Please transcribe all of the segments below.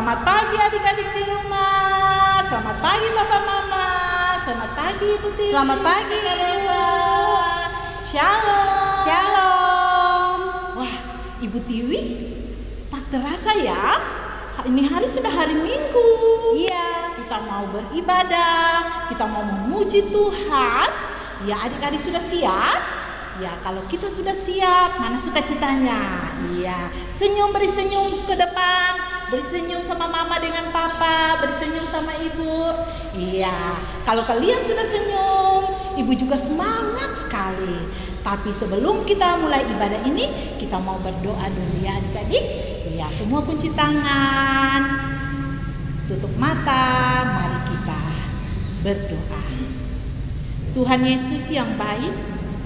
Selamat pagi adik-adik di rumah. Selamat pagi Bapak Mama. Selamat pagi Ibu Tiwi. Selamat pagi Ibu. Shalom. Shalom. Wah, Ibu Tiwi, tak terasa ya, ini hari sudah hari Minggu. Iya. Kita mau beribadah, kita mau memuji Tuhan. Ya, adik-adik sudah siap? Ya, kalau kita sudah siap, mana sukacitanya? Iya, senyum, beri senyum ke depan, beri senyum sama mama dengan papa, beri senyum sama ibu. Iya, kalau kalian sudah senyum, ibu juga semangat sekali. Tapi sebelum kita mulai ibadah ini, kita mau berdoa dulu ya adik-adik. Iya, semua kunci tangan, tutup mata, mari kita berdoa. Tuhan Yesus yang baik,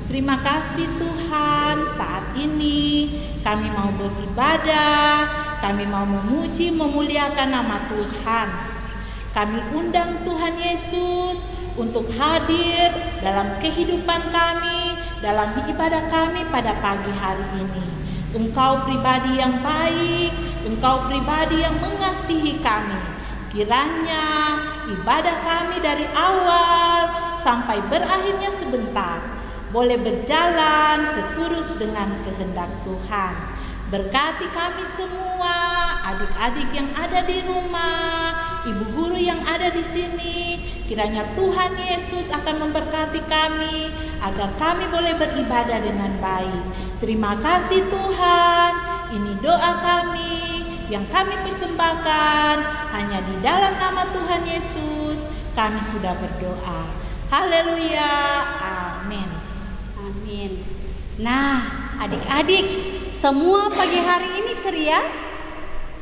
terima kasih Tuhan, saat ini kami mau beribadah, kami mau memuji, memuliakan nama Tuhan. Kami undang Tuhan Yesus untuk hadir dalam kehidupan kami, dalam ibadah kami pada pagi hari ini. Engkau pribadi yang baik, Engkau pribadi yang mengasihi kami. Kiranya ibadah kami dari awal sampai berakhirnya sebentar boleh berjalan seturut dengan kehendak Tuhan. Berkati kami semua, adik-adik yang ada di rumah, ibu guru yang ada di sini. Kiranya Tuhan Yesus akan memberkati kami agar kami boleh beribadah dengan baik. Terima kasih Tuhan. Ini doa kami yang kami persembahkan hanya di dalam nama Tuhan Yesus. Kami sudah berdoa. Haleluya. Amin. Amin. Nah, adik-adik, semua pagi hari ini ceria?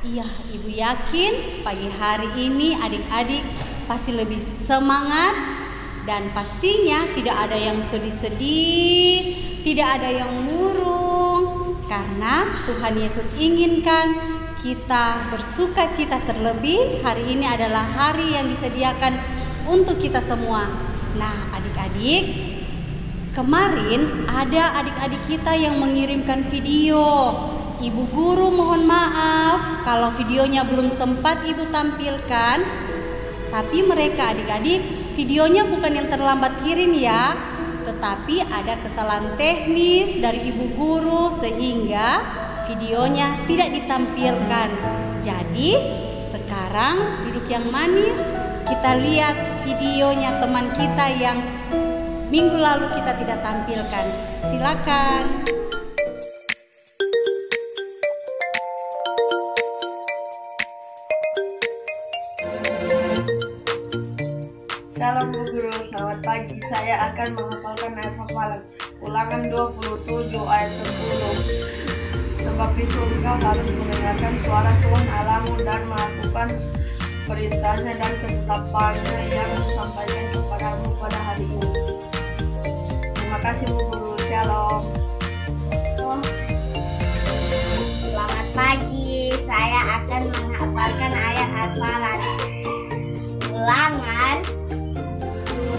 Iya, Ibu yakin pagi hari ini adik-adik pasti lebih semangat dan pastinya tidak ada yang sedih-sedih, tidak ada yang murung, karena Tuhan Yesus inginkan kita bersuka cita. Terlebih hari ini adalah hari yang disediakan untuk kita semua. Nah, adik-adik, kemarin ada adik-adik kita yang mengirimkan video. Ibu guru mohon maaf kalau videonya belum sempat Ibu tampilkan. Tapi mereka adik-adik, videonya bukan yang terlambat kirim ya, tetapi ada kesalahan teknis dari ibu guru sehingga videonya tidak ditampilkan. Jadi sekarang duduk yang manis, kita lihat videonya teman kita yang minggu lalu kita tidak tampilkan. Silakan. Salam Bu Guru, selamat pagi. Saya akan menghafalkan ayat hafalan Ulangan 27 ayat 10. Sebab itu engkau harus mendengarkan suara Tuhan Allahmu dan melakukan perintahnya dan ketetapannya yang disampaikan kepadamu pada hari ini. Terima kasih Bu Guru. Shalom. Selamat pagi, saya akan menghafalkan ayat hafalan Ulangan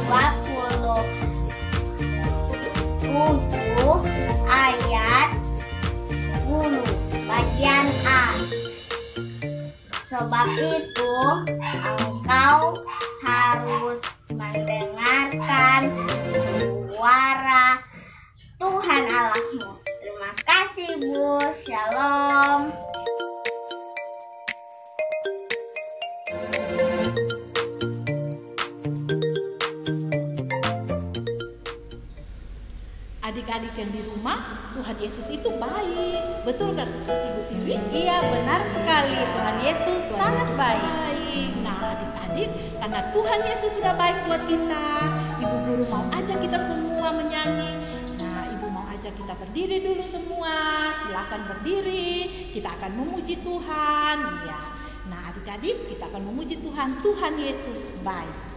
27 ayat 10 bagian A. Sebab itu engkau harus mendengarkan suara Tuhan Allahmu. Terima kasih Bu. Shalom. Adik-adik yang di rumah, Tuhan Yesus itu baik. Betul kan Ibu Tiwi? Iya, benar sekali. Tuhan Yesus sangat baik. Nah adik-adik, karena Tuhan Yesus sudah baik buat kita, Ibu guru mau ajak kita semua menyanyi. Nah, Ibu mau ajak kita berdiri dulu semua. Silakan berdiri. Kita akan memuji Tuhan. Ya. Nah adik-adik, kita akan memuji Tuhan. Tuhan Yesus baik.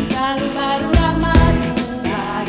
Selalu baru rahmat Tuhan.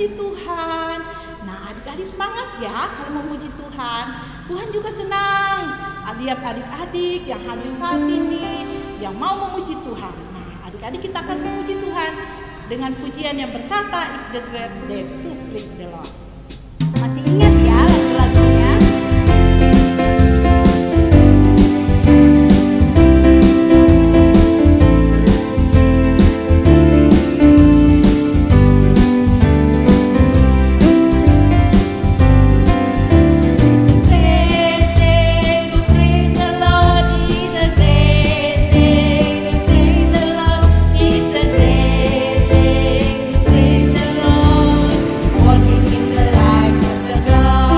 memuji Tuhan. Nah, adik-adik semangat ya kalau memuji Tuhan. Tuhan juga senang lihat adik-adik yang hadir saat ini yang mau memuji Tuhan. Nah, adik-adik kita akan memuji Tuhan dengan pujian yang berkata, "It's the great day to praise the Lord." Masih ingat ya lagu-lagunya? Walking in the light of the God.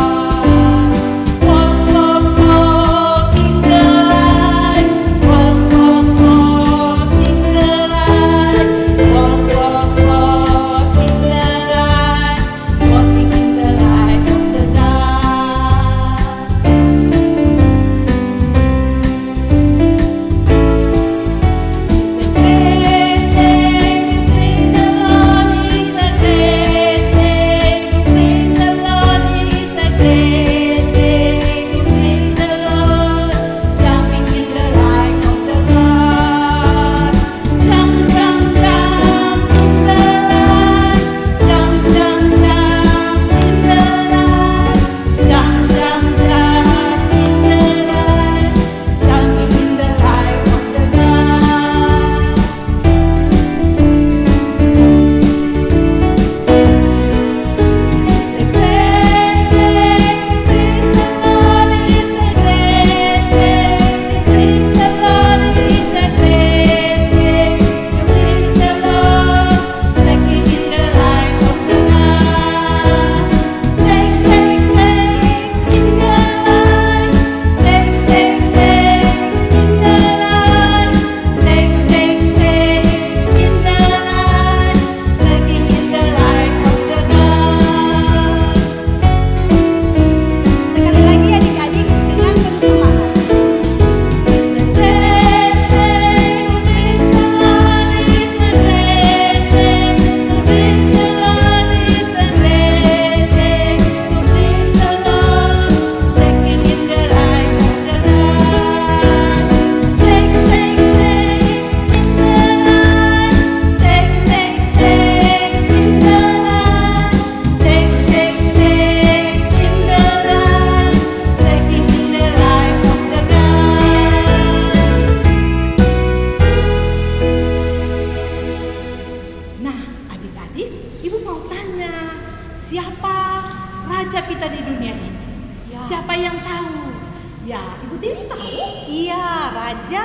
Siapa yang tahu? Ya, Ibu Tiwi tahu? Iya, raja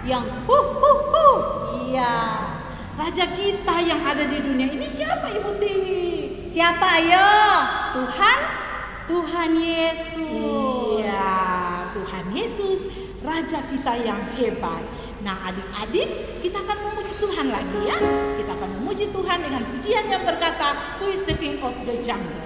yang Iya. Raja kita yang ada di dunia ini siapa, Ibu Tiwi? Siapa ayo? Tuhan Yesus. Iya, Tuhan Yesus, Raja kita yang hebat. Nah, adik-adik, kita akan memuji Tuhan lagi ya. Kita akan memuji Tuhan dengan pujian yang berkata, Who is the King of the Jungle?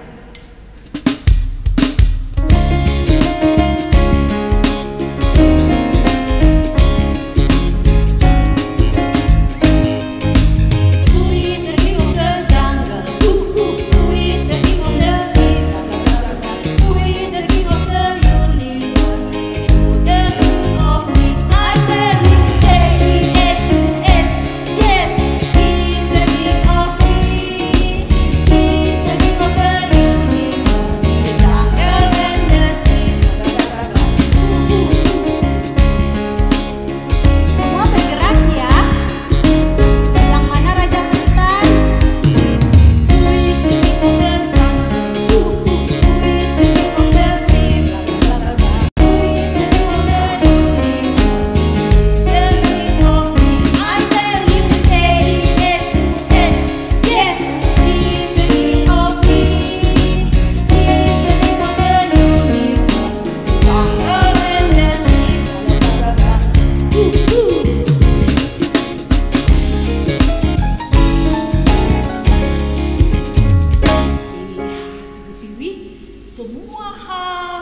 Semua hal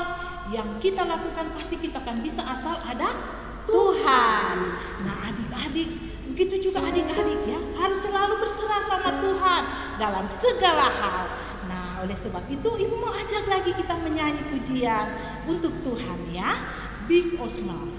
yang kita lakukan pasti kita akan bisa asal ada Tuhan. Nah, adik-adik, begitu juga adik-adik ya, harus selalu berserah sama Tuhan dalam segala hal. oleh sebab itu Ibu mau ajak lagi kita menyanyi pujian untuk Tuhan ya. Big or small.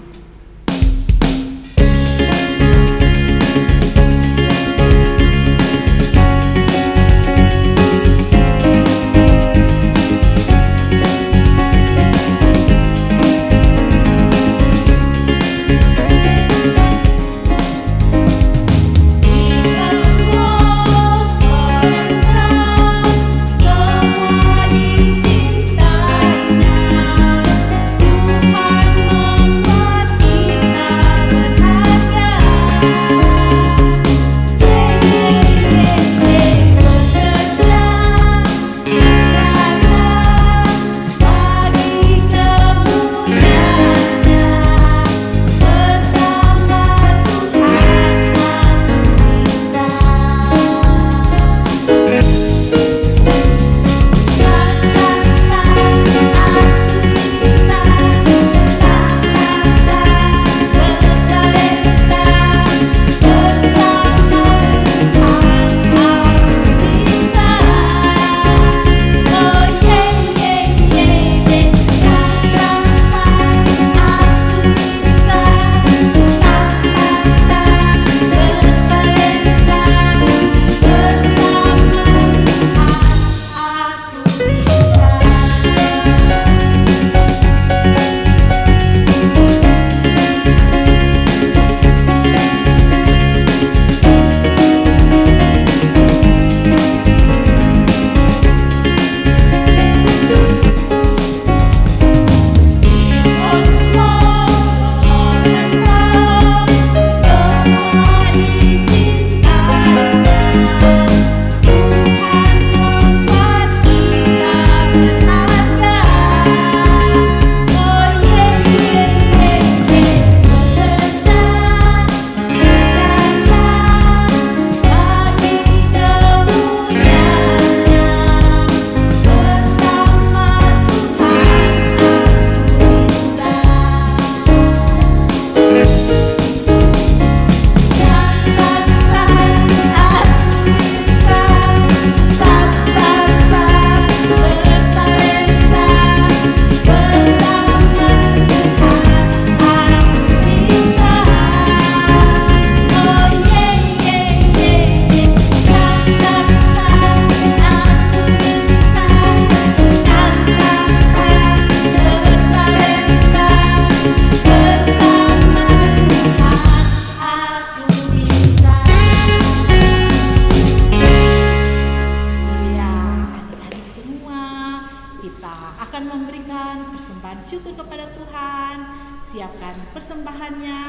Siapkan persembahannya.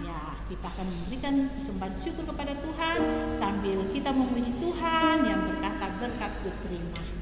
Ya, kita akan memberikan persembahan syukur kepada Tuhan sambil kita memuji Tuhan yang berkata, berkat-Ku terima. Terima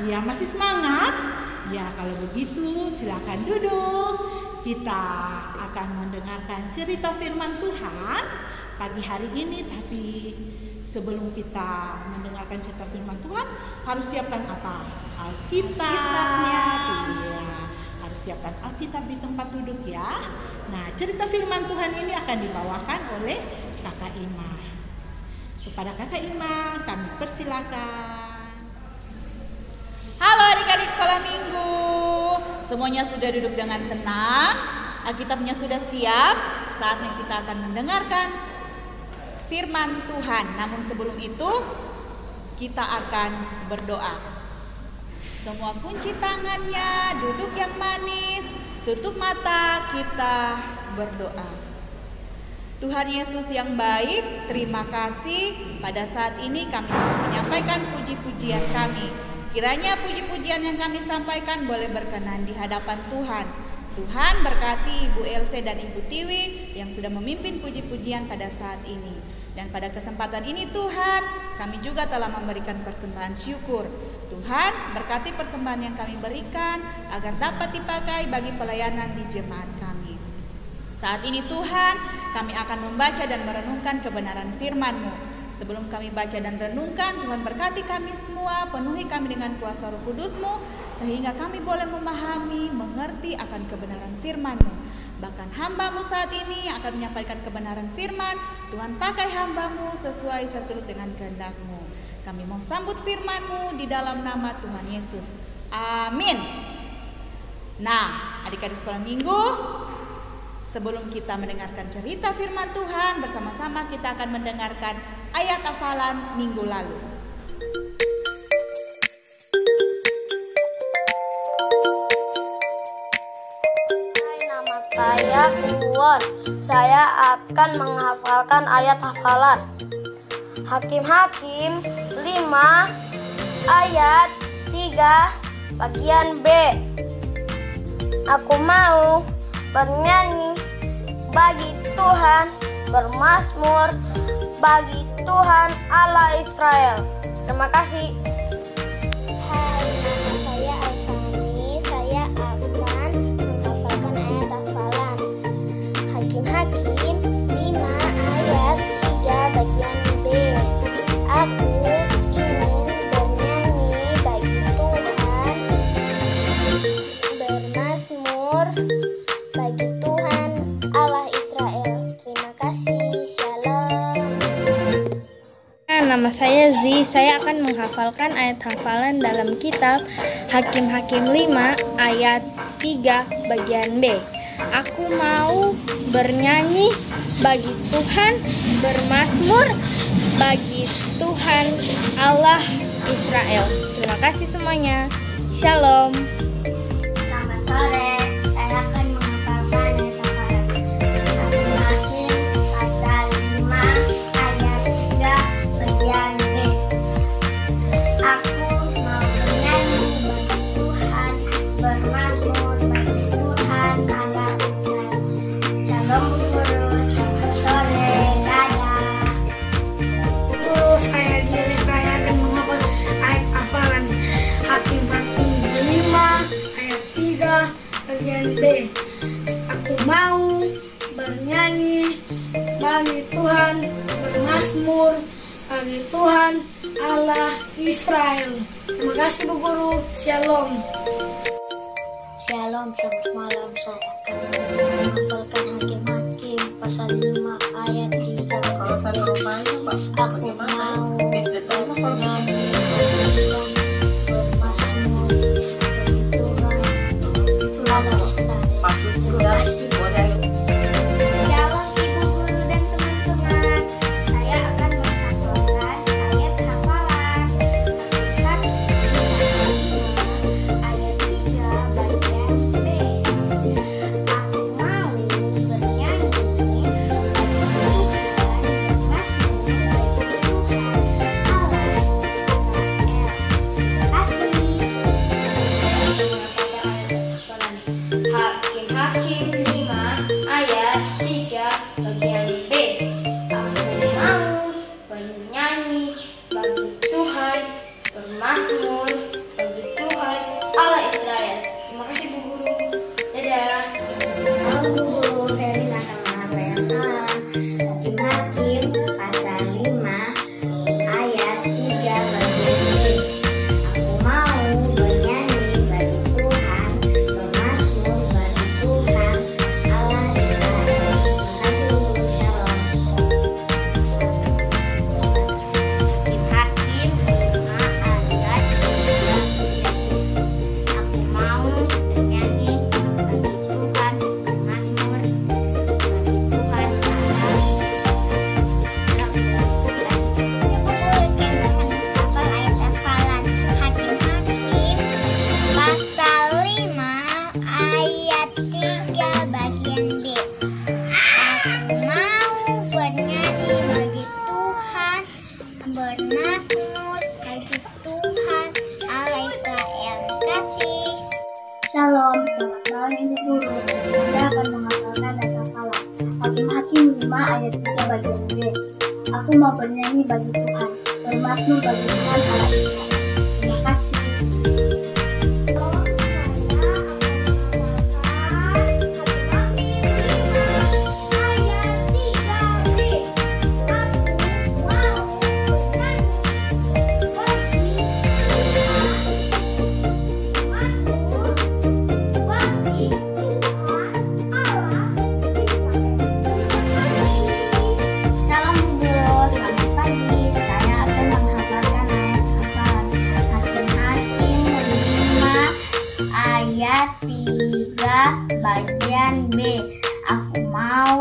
Ya, masih semangat? Ya, kalau begitu silakan duduk. Kita akan mendengarkan cerita firman Tuhan pagi hari ini. Tapi sebelum kita mendengarkan cerita firman Tuhan, harus siapkan apa? Alkitabnya. Iya, harus siapkan Alkitab di tempat duduk ya. Nah, cerita firman Tuhan ini akan dibawakan oleh Kakak Ima. Kepada Kakak Ima, kami persilakan. Halo adik-adik sekolah minggu, semuanya sudah duduk dengan tenang, Alkitabnya sudah siap, saatnya kita akan mendengarkan firman Tuhan. Namun sebelum itu, kita akan berdoa. Semua kunci tangannya, duduk yang manis, tutup mata, kita berdoa. Tuhan Yesus yang baik, terima kasih pada saat ini kami menyampaikan puji-pujian kami. Kiranya puji-pujian yang kami sampaikan boleh berkenan di hadapan Tuhan. Tuhan berkati Ibu Else dan Ibu Tiwi yang sudah memimpin puji-pujian pada saat ini. Dan pada kesempatan ini Tuhan, kami juga telah memberikan persembahan syukur. Tuhan berkati persembahan yang kami berikan agar dapat dipakai bagi pelayanan di jemaat kami. Saat ini Tuhan, kami akan membaca dan merenungkan kebenaran firman-Mu. Sebelum kami baca dan renungkan, Tuhan berkati kami semua, penuhi kami dengan kuasa Roh Kudus-Mu, sehingga kami boleh memahami, mengerti akan kebenaran firman-Mu. Bahkan hamba-Mu saat ini akan menyampaikan kebenaran firman, Tuhan pakai hamba-Mu sesuai seturut dengan kehendak-Mu. Kami mau sambut firman-Mu di dalam nama Tuhan Yesus. Amin. Nah, adik-adik sekolah minggu, sebelum kita mendengarkan cerita firman Tuhan, bersama-sama kita akan mendengarkan ayat hafalan minggu lalu. Nama saya Kuwon. Saya akan menghafalkan ayat hafalan. Hakim-Hakim 5 ayat 3 bagian B. Aku mau bernyanyi bagi Tuhan, bermazmur bagi Tuhan Allah Israel. Terima kasih. Hai, nama saya Alfani. Saya akan menghafalkan ayat hafalan. Hakim-Hakim 5 ayat 3 bagian B. Aku ingin bernyanyi bagi Tuhan, bermazmur bagi Tuhan Allah Israel. Terima kasih. Shalom. Nama saya Zi, saya akan menghafalkan ayat hafalan dalam kitab Hakim-Hakim 5 ayat 3 bagian B. Aku mau bernyanyi bagi Tuhan, bermazmur bagi Tuhan Allah Israel. Terima kasih semuanya. Shalom. Selamat sore, saya akan menghafalkan ayat hafalan. Hakim-Hakim pasal 5 ayat 3 bagian B. Aku mau bernyanyi bagi Tuhan, bermazmur bagi Tuhan Allah Israel. Shalom guru, selamat sore, dadah. Halo, saya Jerry. Saya akan menghafal ayat hafalan Hakim-Hakim 5 ayat 3 bagian B. Aku mau bernyanyi bagi Tuhan, bermazmur bagi Tuhan Allah Israel. Terima kasih Bu Guru. Shalom. Shalom, selamat malam. Saya akan menghafalkan Hakim-Hakim pasal 5 ayat 3. Kalau saya rupanya Pak, Aku mau bernyanyi bermazmur bagi Tuhan Allah Israel. Terima kasih. Shalom Ibu Guru dan teman-teman. Saya akan menghafalkan ayat hafalan Hakim-Hakim pasal 5 ayat 3 bagian B. Aku mau bernyanyi bagi Tuhan, bermazmur bagi Tuhan Allah Israel. Aku mau bernyanyi bagi Tuhan, bermazmur bagi Tuhan Allah Israel. Terima kasih. Salam Bu Guru, selamat pagi. Saya akan menghafalkan ayat Hakim-Hakim 5 ayat 3 bagian B.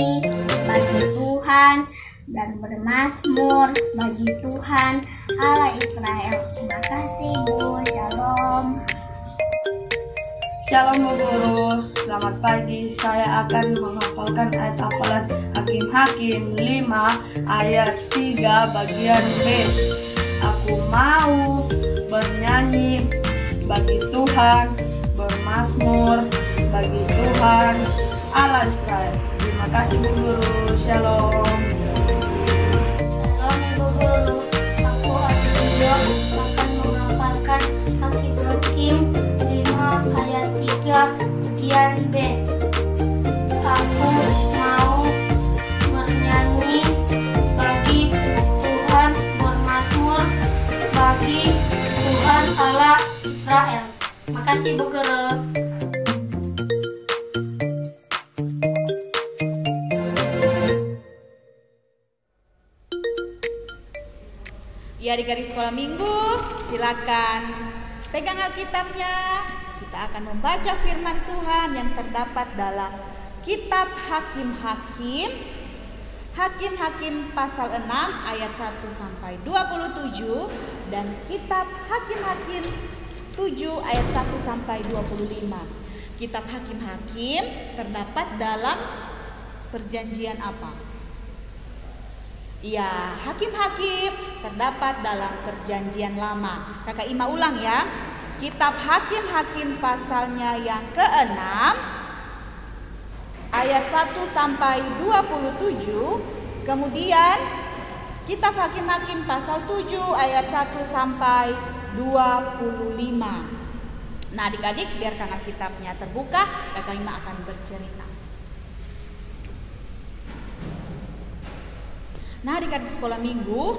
Aku mau bernyanyi bagi Tuhan dan bermazmur bagi Tuhan Allah Israel. Terima kasih Bu. Shalom. Shalom Bu Guru, selamat pagi. Saya akan menghafalkan ayat hafalan Hakim-Hakim 5 ayat 3 bagian B. Aku mau bernyanyi bagi Tuhan, bermazmur bagi Tuhan Allah Israel. Terima kasih Bu Guru. Shalom. Shalom Ibu Guru, aku Aditya akan menghafalkan Hakim-Hakim 5 ayat 3 bagian B. Aku mau bernyanyi bagi Tuhan, bermazmur bagi Tuhan Allah Israel. Makasih Bu Guru. Ya, adik-adik sekolah minggu, silakan pegang Alkitabnya. Kita akan membaca firman Tuhan yang terdapat dalam Kitab Hakim-Hakim. Hakim-Hakim pasal 6 ayat 1 sampai 27 dan Kitab Hakim-Hakim 7 ayat 1 sampai 25. Kitab Hakim-Hakim terdapat dalam perjanjian apa? Ya, Hakim-Hakim terdapat dalam perjanjian lama. Kakak Ima ulang ya. Kitab Hakim-Hakim pasalnya yang ke-6 ayat 1 sampai 27. Kemudian Kitab Hakim-Hakim pasal 7 ayat 1 sampai 25. Nah, adik-adik biarkan Alkitabnya terbuka, Kakak Ima akan bercerita. Nah, adik-adik sekolah minggu,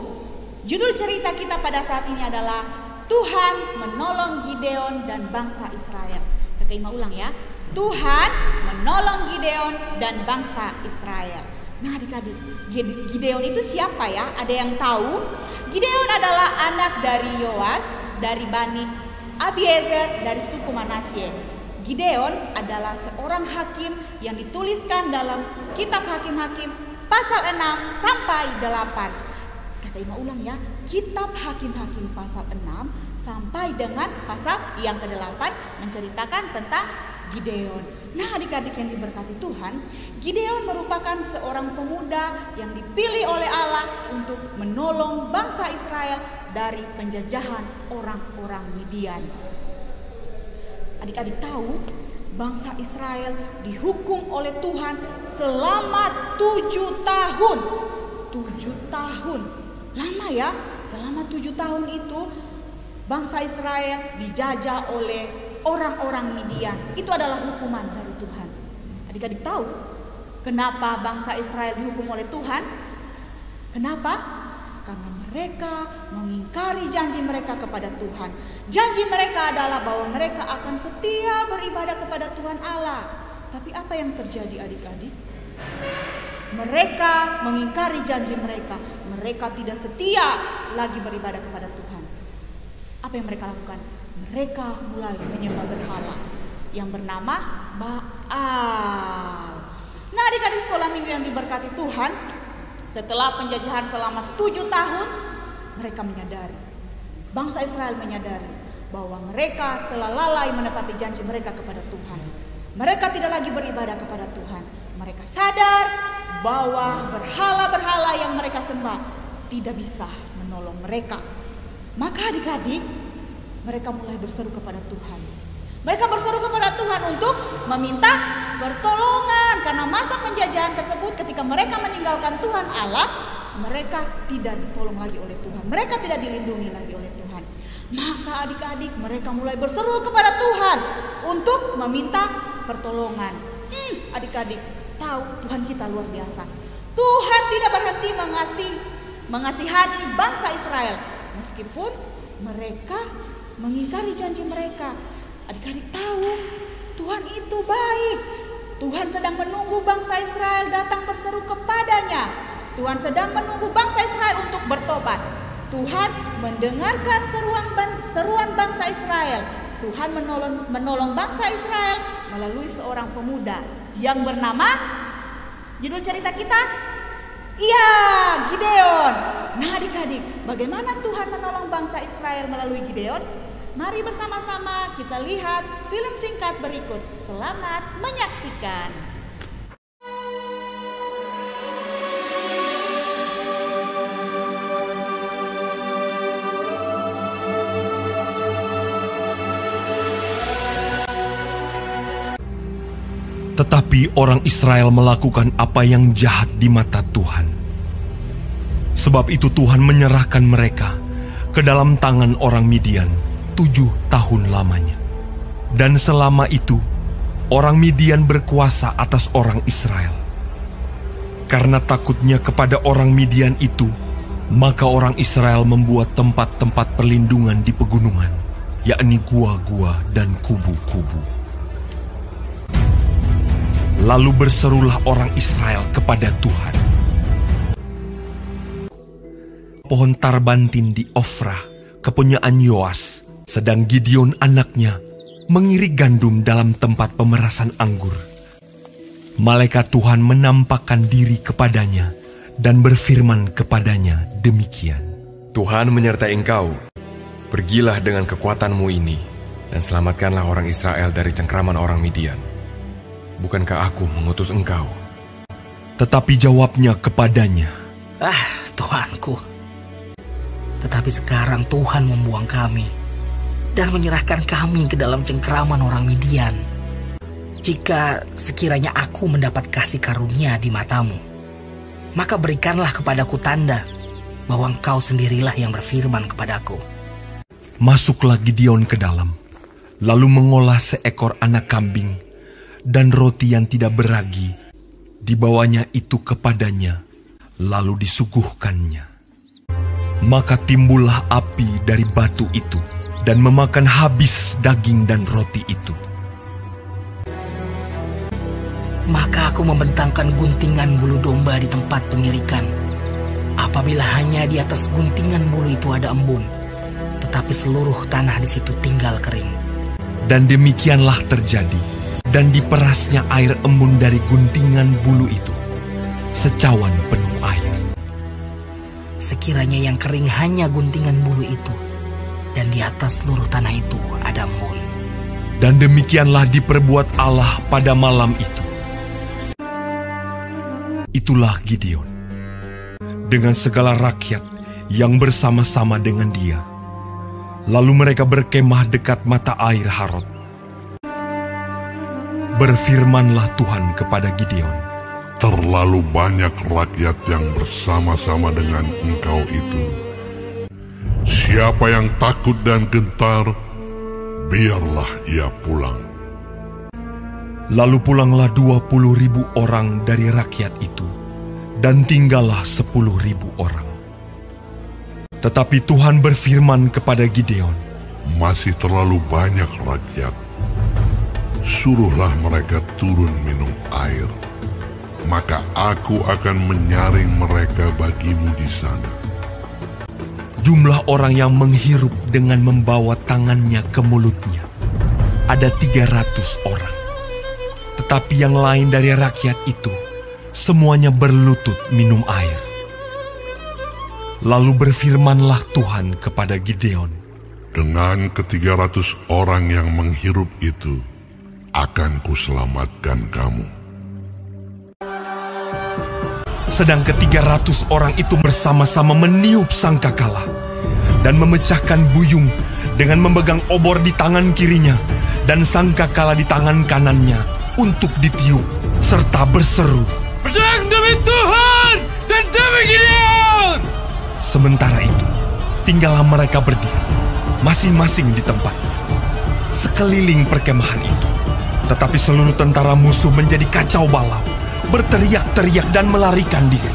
judul cerita kita pada saat ini adalah Tuhan menolong Gideon dan bangsa Israel. Kakak Ima ulang ya. Tuhan menolong Gideon dan bangsa Israel. Nah, adik-adik, Gideon itu siapa ya? Ada yang tahu? Gideon adalah anak dari Yoas dari Bani Abiezer dari suku Manasye. Gideon adalah seorang hakim yang dituliskan dalam Kitab Hakim-Hakim pasal 6 sampai 8. Kata Ima ulang ya. Kitab Hakim-Hakim pasal 6 sampai dengan pasal yang ke-8 menceritakan tentang Gideon. Nah, adik-adik yang diberkati Tuhan, Gideon merupakan seorang pemuda yang dipilih oleh Allah untuk menolong bangsa Israel dari penjajahan orang-orang Midian. Adik-adik tahu, bangsa Israel dihukum oleh Tuhan selama 7 tahun. 7 tahun. Lama ya, selama 7 tahun itu bangsa Israel dijajah oleh orang-orang Midian. Itu adalah hukuman dari Tuhan. Adik-adik tahu kenapa bangsa Israel dihukum oleh Tuhan? Kenapa? Karena mereka mengingkari janji mereka kepada Tuhan. Janji mereka adalah bahwa mereka akan setia beribadah kepada Tuhan Allah. Tapi apa yang terjadi adik-adik? Mereka mengingkari janji mereka. Mereka tidak setia lagi beribadah kepada Tuhan. Apa yang mereka lakukan? Mereka mulai menyembah berhala yang bernama Baal. Nah, adik-adik sekolah minggu yang diberkati Tuhan, setelah penjajahan selama 7 tahun, mereka menyadari, bangsa Israel menyadari bahwa mereka telah lalai menepati janji mereka kepada Tuhan. Mereka tidak lagi beribadah kepada Tuhan. Mereka sadar bahwa berhala-berhala yang mereka sembah tidak bisa menolong mereka. Maka adik-adik, mereka mulai berseru kepada Tuhan. Mereka berseru kepada Tuhan untuk meminta pertolongan karena masa penjajahan tersebut ketika mereka meninggalkan Tuhan Allah, mereka tidak ditolong lagi oleh Tuhan. Mereka tidak dilindungi lagi oleh Tuhan. Maka adik-adik mereka mulai berseru kepada Tuhan untuk meminta pertolongan. Adik-adik tahu Tuhan kita luar biasa. Tuhan tidak berhenti mengasihani bangsa Israel meskipun mereka mengingkari janji mereka. Adik-adik tahu Tuhan itu baik. Tuhan sedang menunggu bangsa Israel datang berseru kepadanya. Tuhan sedang menunggu bangsa Israel untuk bertobat. Tuhan mendengarkan seruan bangsa Israel. Tuhan menolong bangsa Israel melalui seorang pemuda yang bernama, judul cerita kita, Gideon. Nah adik-adik, bagaimana Tuhan menolong bangsa Israel melalui Gideon? Mari bersama-sama kita lihat film singkat berikut. Selamat menyaksikan. Tetapi orang Israel melakukan apa yang jahat di mata Tuhan. Sebab itu Tuhan menyerahkan mereka ke dalam tangan orang Midian 7 tahun lamanya. Dan selama itu, orang Midian berkuasa atas orang Israel. Karena takutnya kepada orang Midian itu, maka orang Israel membuat tempat-tempat perlindungan di pegunungan, yakni gua-gua dan kubu-kubu. Lalu berserulah orang Israel kepada Tuhan. Pohon tarbantin di Ofra, kepunyaan Yoas, sedang Gideon anaknya mengirik gandum dalam tempat pemerasan anggur. Malaikat Tuhan menampakkan diri kepadanya dan berfirman kepadanya demikian. Tuhan menyertai engkau. Pergilah dengan kekuatanmu ini dan selamatkanlah orang Israel dari cengkraman orang Midian. Bukankah aku mengutus engkau? Tetapi jawabnya kepadanya, Tuhanku. Tetapi sekarang Tuhan membuang kami dan menyerahkan kami ke dalam cengkraman orang Midian. Jika sekiranya aku mendapat kasih karunia di matamu, maka berikanlah kepadaku tanda bahwa engkau sendirilah yang berfirman kepadaku. Masuklah Gideon ke dalam, lalu mengolah seekor anak kambing dan roti yang tidak beragi, dibawanya itu kepadanya, lalu disuguhkannya. Maka timbullah api dari batu itu, dan memakan habis daging dan roti itu. Maka aku membentangkan guntingan bulu domba di tempat pengirikan. Apabila hanya di atas guntingan bulu itu ada embun, tetapi seluruh tanah di situ tinggal kering. Dan demikianlah terjadi. Dan diperasnya air embun dari guntingan bulu itu, secawan penuh air. Sekiranya yang kering hanya guntingan bulu itu, dan di atas seluruh tanah itu ada embun. Dan demikianlah diperbuat Allah pada malam itu. Itulah Gideon, dengan segala rakyat yang bersama-sama dengan dia. Lalu mereka berkemah dekat mata air Harod. Berfirmanlah Tuhan kepada Gideon, terlalu banyak rakyat yang bersama-sama dengan engkau itu. Siapa yang takut dan gentar, biarlah ia pulang. Lalu pulanglah 20.000 orang dari rakyat itu, dan tinggallah 10.000 orang. Tetapi Tuhan berfirman kepada Gideon, masih terlalu banyak rakyat. Suruhlah mereka turun minum air, maka aku akan menyaring mereka bagimu di sana. Jumlah orang yang menghirup dengan membawa tangannya ke mulutnya ada 300 orang. Tetapi yang lain dari rakyat itu semuanya berlutut minum air. Lalu berfirmanlah Tuhan kepada Gideon, dengan ke-300 orang yang menghirup itu, akan kuselamatkan kamu. Sedang ke-300 orang itu bersama-sama meniup sangkakala dan memecahkan buyung dengan memegang obor di tangan kirinya dan sangkakala di tangan kanannya untuk ditiup, serta berseru, "Pedang demi Tuhan dan demi Gideon!" Sementara itu, tinggallah mereka berdiri, masing-masing di tempatnya, sekeliling perkemahan itu. Tetapi seluruh tentara musuh menjadi kacau balau, berteriak-teriak dan melarikan diri.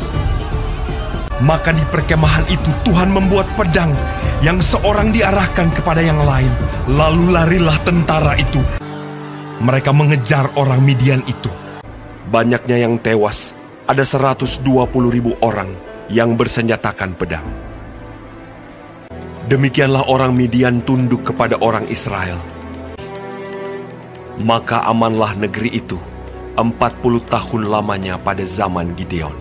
Maka di perkemahan itu Tuhan membuat pedang yang seorang diarahkan kepada yang lain. Lalu larilah tentara itu. Mereka mengejar orang Midian itu. Banyaknya yang tewas, ada 120.000 orang yang bersenjatakan pedang. Demikianlah orang Midian tunduk kepada orang Israel. Maka amanlah negeri itu 40 tahun lamanya pada zaman Gideon.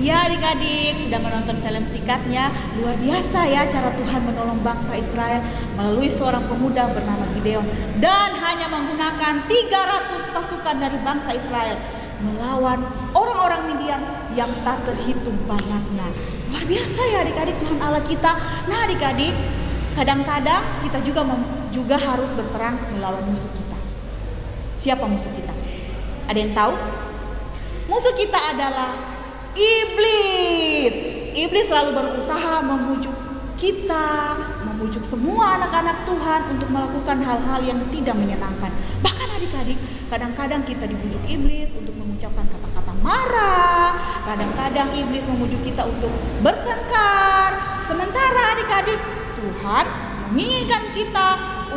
Ya adik-adik, sudah menonton film singkatnya. Luar biasa ya cara Tuhan menolong bangsa Israel melalui seorang pemuda bernama Gideon. Dan hanya menggunakan 300 pasukan dari bangsa Israel melawan orang-orang Midian yang tak terhitung banyaknya. Luar biasa ya adik-adik Tuhan Allah kita. Nah adik-adik, kadang-kadang kita juga harus berperang melawan musuh kita. Siapa musuh kita? Ada yang tahu? Musuh kita adalah iblis. Iblis selalu berusaha membujuk kita, membujuk semua anak-anak Tuhan untuk melakukan hal-hal yang tidak menyenangkan. Bahkan adik-adik, kadang-kadang kita dibujuk iblis untuk mengucapkan kata-kata marah. Kadang-kadang iblis membujuk kita untuk bertengkar. Sementara adik-adik, Tuhan menginginkan kita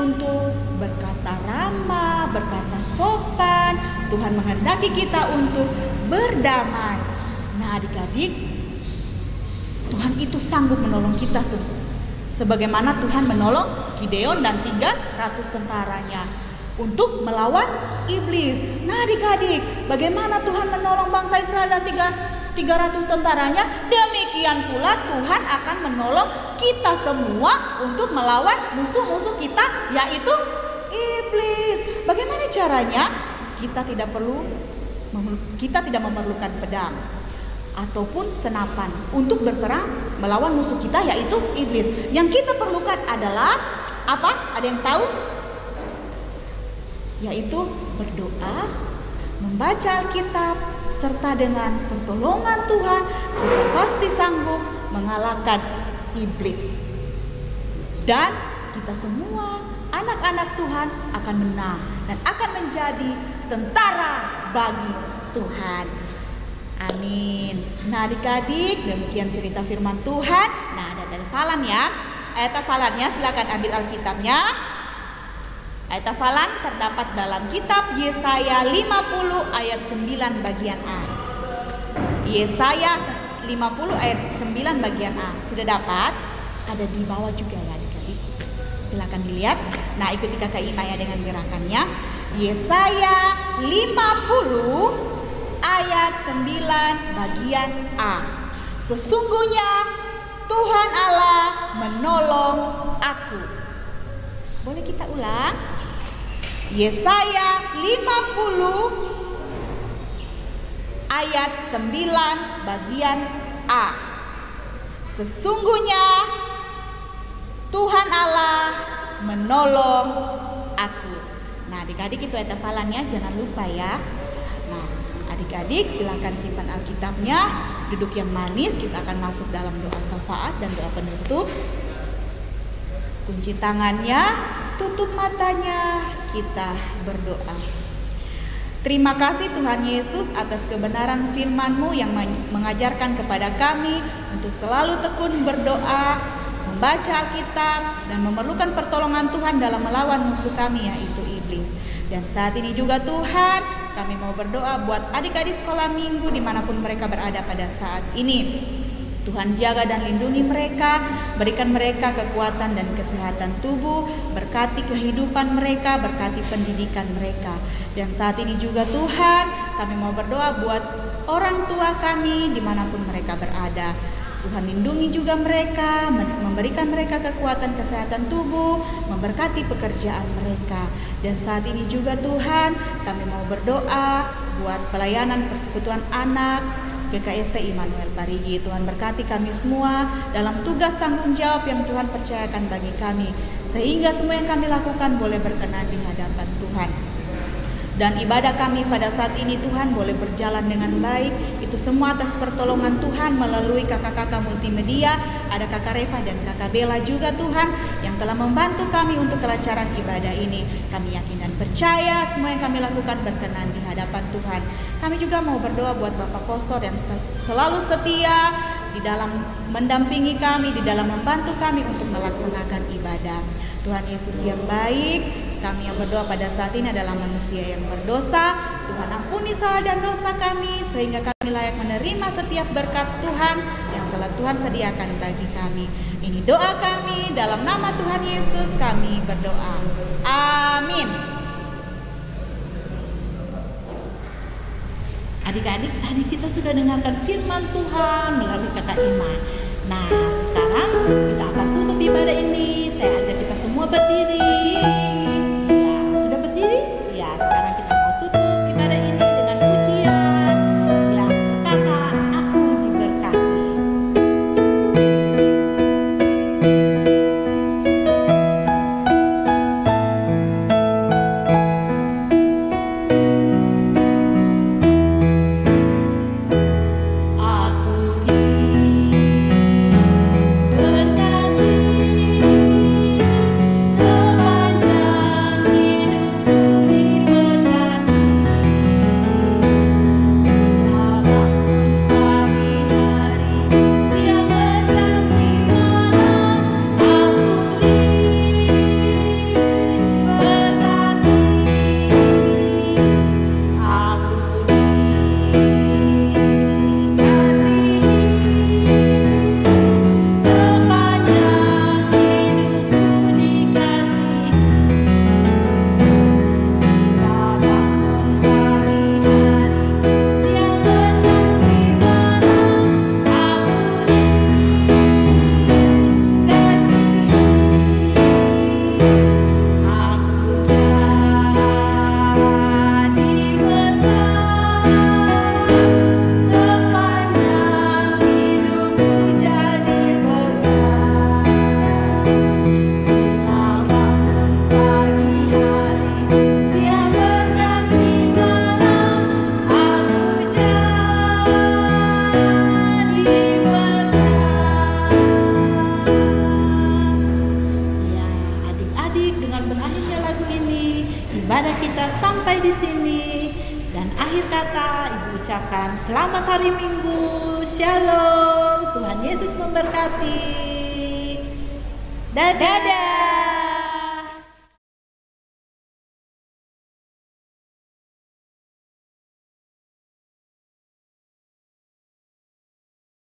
untuk berkata ramah, berkata sopan. Tuhan menghendaki kita untuk berdamai. Nah adik-adik, Tuhan itu sanggup menolong kita sebagaimana Tuhan menolong Gideon dan 300 tentaranya untuk melawan iblis. Nah adik-adik, bagaimana Tuhan menolong bangsa Israel dan 300 tentaranya? Demikian pula Tuhan akan menolong kita semua untuk melawan musuh-musuh kita, yaitu iblis. Bagaimana caranya? Kita tidak memerlukan pedang ataupun senapan untuk berperang melawan musuh kita, yaitu iblis. Yang kita perlukan adalah apa? Ada yang tahu? Yaitu berdoa, membaca Alkitab, serta dengan pertolongan Tuhan kita pasti sanggup mengalahkan iblis. Dan kita semua anak-anak Tuhan akan menang dan akan menjadi tentara bagi Tuhan. Amin. Nah adik-adik, demikian cerita firman Tuhan. Nah ada hafalan ya. Ayat hafalannya silakan ambil Alkitabnya. Ayat hafalan terdapat dalam kitab Yesaya 50 ayat 9 bagian A. Yesaya 50 ayat 9 bagian A. Sudah dapat? Ada di bawah juga ya adik-adik. Silakan dilihat. Nah ikuti kakak Imaya dengan gerakannya. Yesaya 50 ayat 9 bagian A. Sesungguhnya Tuhan Allah menolong aku. Boleh kita ulang? Yesaya 50 ayat 9 bagian A. Sesungguhnya Tuhan Allah menolong aku. Nah adik-adik itu ayat hafalannya, jangan lupa ya. Nah adik-adik silakan simpan Alkitabnya, duduk yang manis, kita akan masuk dalam doa syafaat dan doa penutup. Kunci tangannya, tutup matanya, kita berdoa. Terima kasih Tuhan Yesus atas kebenaran firman-Mu yang mengajarkan kepada kami untuk selalu tekun berdoa, membaca Alkitab, dan memerlukan pertolongan Tuhan dalam melawan musuh kami yaitu iblis. Dan saat ini juga Tuhan, kami mau berdoa buat adik-adik sekolah minggu dimanapun mereka berada pada saat ini. Tuhan jaga dan lindungi mereka, berikan mereka kekuatan dan kesehatan tubuh, berkati kehidupan mereka, berkati pendidikan mereka. Dan saat ini juga Tuhan, kami mau berdoa buat orang tua kami dimanapun mereka berada. Tuhan lindungi juga mereka, memberikan mereka kekuatan kesehatan tubuh, memberkati pekerjaan mereka. Dan saat ini juga Tuhan, kami mau berdoa buat pelayanan persekutuan anak, GKST Immanuel Parigi. Tuhan berkati kami semua dalam tugas tanggung jawab yang Tuhan percayakan bagi kami, sehingga semua yang kami lakukan boleh berkenan di hadapan Tuhan. Dan ibadah kami pada saat ini Tuhan boleh berjalan dengan baik. Itu semua atas pertolongan Tuhan melalui kakak-kakak multimedia. Ada kakak Reva dan kakak Bella juga Tuhan, yang telah membantu kami untuk kelancaran ibadah ini. Kami yakin dan percaya semua yang kami lakukan berkenan di hadapan Tuhan. Kami juga mau berdoa buat Bapak Pastor yang selalu setia di dalam mendampingi kami, di dalam membantu kami untuk melaksanakan ibadah. Tuhan Yesus yang baik, kami yang berdoa pada saat ini adalah manusia yang berdosa. Tuhan ampuni salah dan dosa kami, sehingga kami layak menerima setiap berkat Tuhan yang telah Tuhan sediakan bagi kami. Ini doa kami, dalam nama Tuhan Yesus kami berdoa. Amin. Adik-adik, tadi kita sudah dengarkan firman Tuhan melalui kakak Ima. Nah, sekarang kita akan tutup ibadah ini. Saya ajak kita semua berdiri. Ya, sudah berdiri? Ya, sekarang kita mau tutup ibadah ini dengan pujian yang berkata, aku diberkati. Ibadah kita sampai di sini, dan akhir kata Ibu ucapkan selamat hari Minggu. Shalom. Tuhan Yesus memberkati. Dadah.